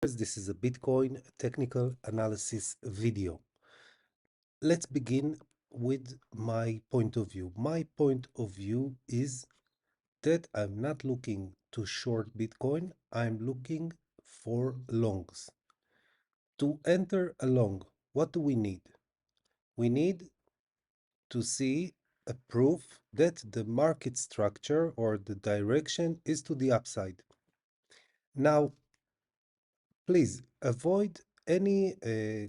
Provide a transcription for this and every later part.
This is a Bitcoin technical analysis video. Let's begin with my point of view. My point of view is that I'm not looking to short Bitcoin, I'm looking for longs. To enter a long, what do we need? We need to see a proof that the market structure or the direction is to the upside. Now, please avoid any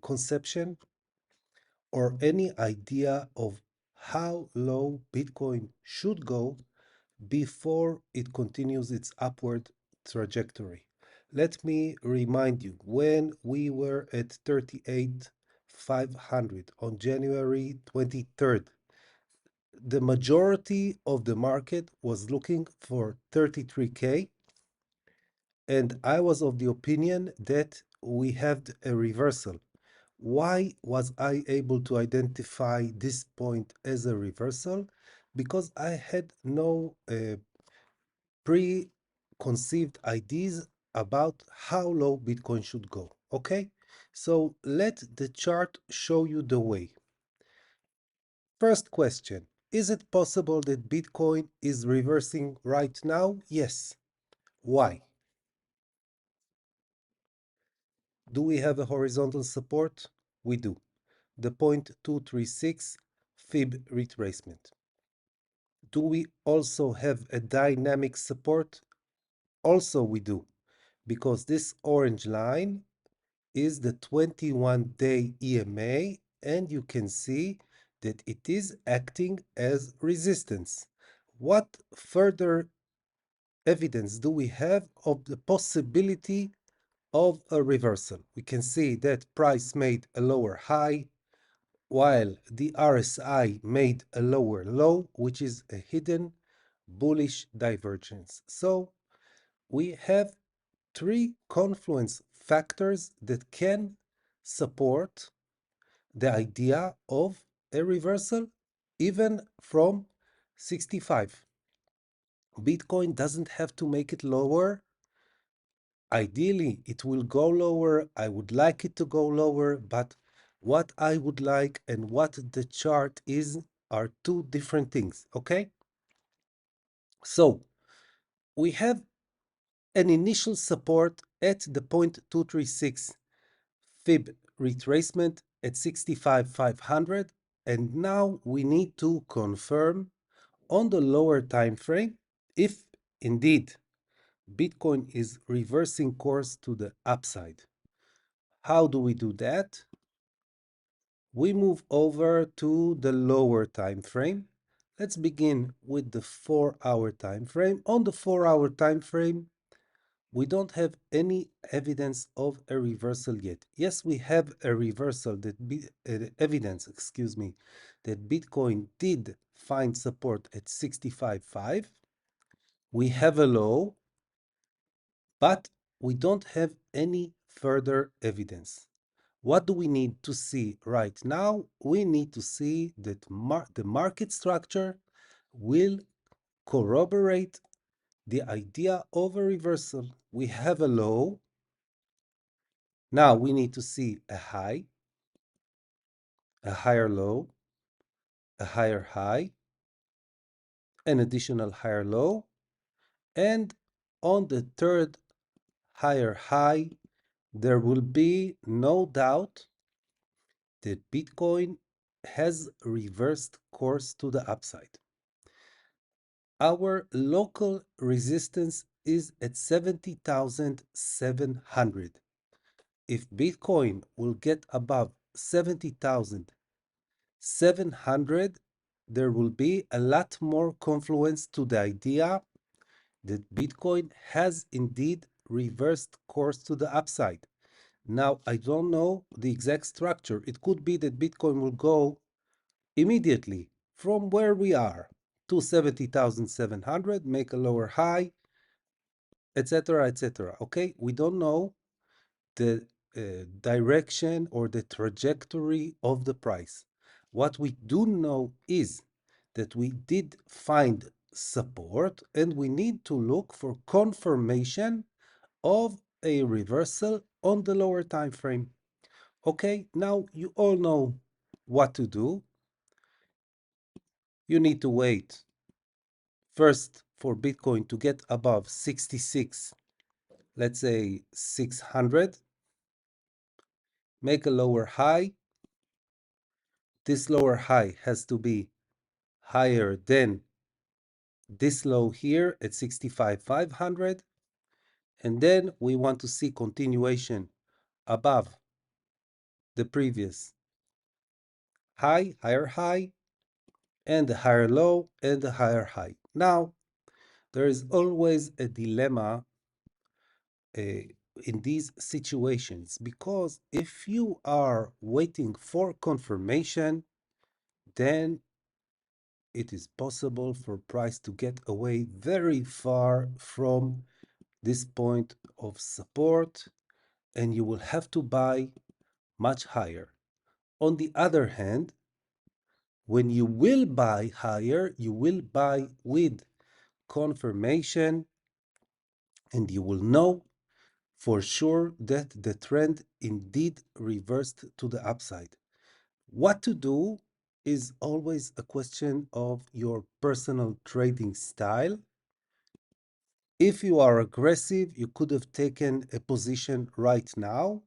conception or any idea of how low Bitcoin should go before it continues its upward trajectory. Let me remind you, when we were at 38,500 on January 23rd, the majority of the market was looking for 33K, and I was of the opinion that we had a reversal. Why was I able to identify this point as a reversal? Because I had no preconceived ideas about how low Bitcoin should go. Okay, so let the chart show you the way. First question, is it possible that Bitcoin is reversing right now? Yes. Why? Do we have a horizontal support? We do. The 0.236 fib retracement. Do we also have a dynamic support? Also we do, because this orange line is the 21-day EMA, and you can see that it is acting as resistance. What further evidence do we have of the possibility of a reversal? We can see that price made a lower high, while the RSI made a lower low, which is a hidden bullish divergence. So we have three confluence factors that can support the idea of a reversal even from 65. Bitcoin doesn't have to make it lower. Ideally, it will go lower. I would like it to go lower, but what I would like and what the chart is are two different things, okay? So we have an initial support at the 0.236 fib retracement at 65,500, and now we need to confirm on the lower time frame if indeed Bitcoin is reversing course to the upside. How do we do that? We move over to the lower time frame. Let's begin with the 4-hour time frame. On the 4-hour time frame, we don't have any evidence of a reversal yet. Yes, we have a reversal that evidence, that Bitcoin did find support at 65.5. We have a low, but we don't have any further evidence. What do we need to see right now? We need to see that the market structure will corroborate the idea of a reversal. We have a low. Now we need to see a high, a higher low, a higher high, an additional higher low, and on the third higher high, there will be no doubt that Bitcoin has reversed course to the upside. Our local resistance is at 70,700. If Bitcoin will get above 70,700, there will be a lot more confluence to the idea that Bitcoin has indeed reversed course to the upside. Now, I don't know the exact structure. It could be that Bitcoin will go immediately from where we are to 70,700, make a lower high, etc., etc. Okay, we don't know the direction or the trajectory of the price. What we do know is that we did find support, and we need to look for confirmation of a reversal on the lower time frame. Okay, now you all know what to do. You need to wait first for Bitcoin to get above 66, let's say 600, make a lower high. This lower high has to be higher than this low here at 65,500. And then we want to see continuation above the previous high, higher high, and the higher low and the higher high. Now, there is always a dilemma in these situations, because if you are waiting for confirmation, then it is possible for price to get away very far from this point of support, and you will have to buy much higher. On the other hand, when you will buy higher, you will buy with confirmation, and you will know for sure that the trend indeed reversed to the upside. What to do is always a question of your personal trading style. If you are aggressive, you could have taken a position right now,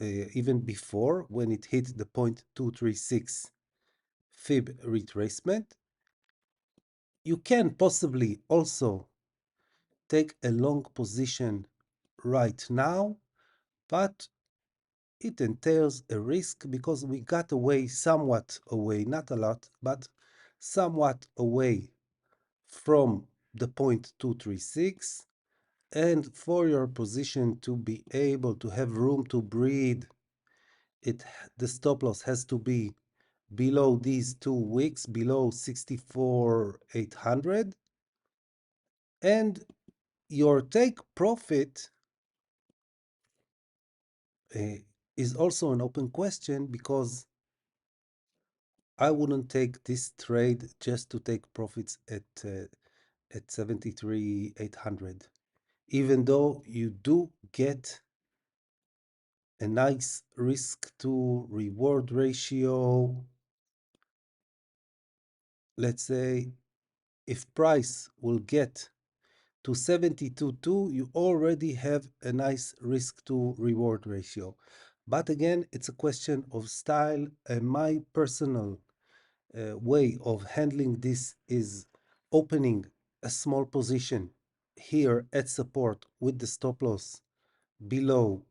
even before when it hit the 0.236 fib retracement. You can possibly also take a long position right now, but it entails a risk because we got away, somewhat away, not a lot, but somewhat away from the 0.236. And for your position to be able to have room to breathe, the stop loss has to be below these 2 weeks, below 64,800. And your take profit is also an open question, because I wouldn't take this trade just to take profits at 73,800, even though you do get a nice risk to reward ratio. Let's say if price will get to 72.2, you already have a nice risk to reward ratio. But again, it's a question of style. And my personal way of handling this is opening a small position here at support with the stop loss below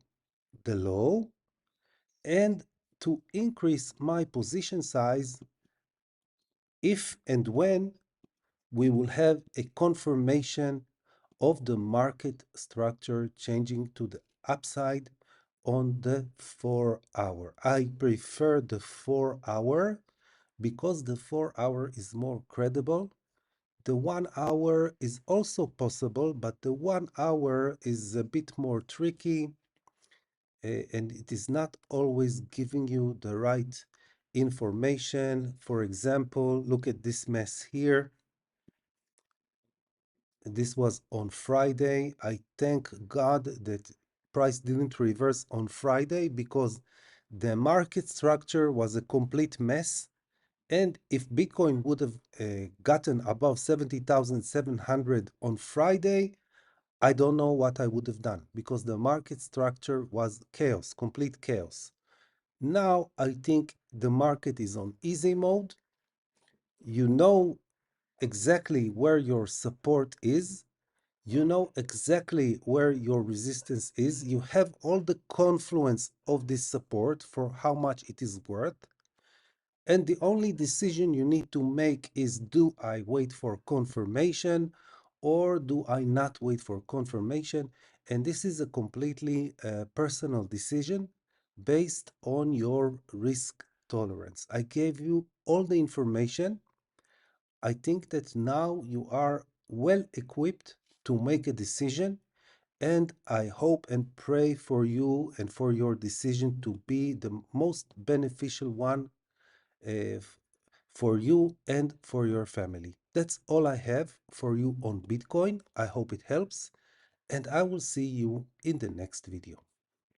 the low, and to increase my position size if and when we will have a confirmation of the market structure changing to the upside on the 4 hour. I prefer the 4 hour because the 4 hour is more credible. The 1 hour is also possible, but the 1 hour is a bit more tricky, and it is not always giving you the right information. For example, look at this mess here. This was on Friday. I thank God that price didn't reverse on Friday, because the market structure was a complete mess. And if Bitcoin would have gotten above 70,700 on Friday, I don't know what I would have done, because the market structure was chaos, complete chaos. Now I think the market is on easy mode. You know exactly where your support is. You know exactly where your resistance is. You have all the confluence of this support for how much it is worth. And the only decision you need to make is, do I wait for confirmation or do I not wait for confirmation? And this is a completely personal decision based on your risk tolerance. I gave you all the information. I think that now you are well equipped to make a decision, and I hope and pray for you and for your decision to be the most beneficial one uh, for you and for your family. That's all I have for you on Bitcoin. I hope it helps, and I will see you in the next video.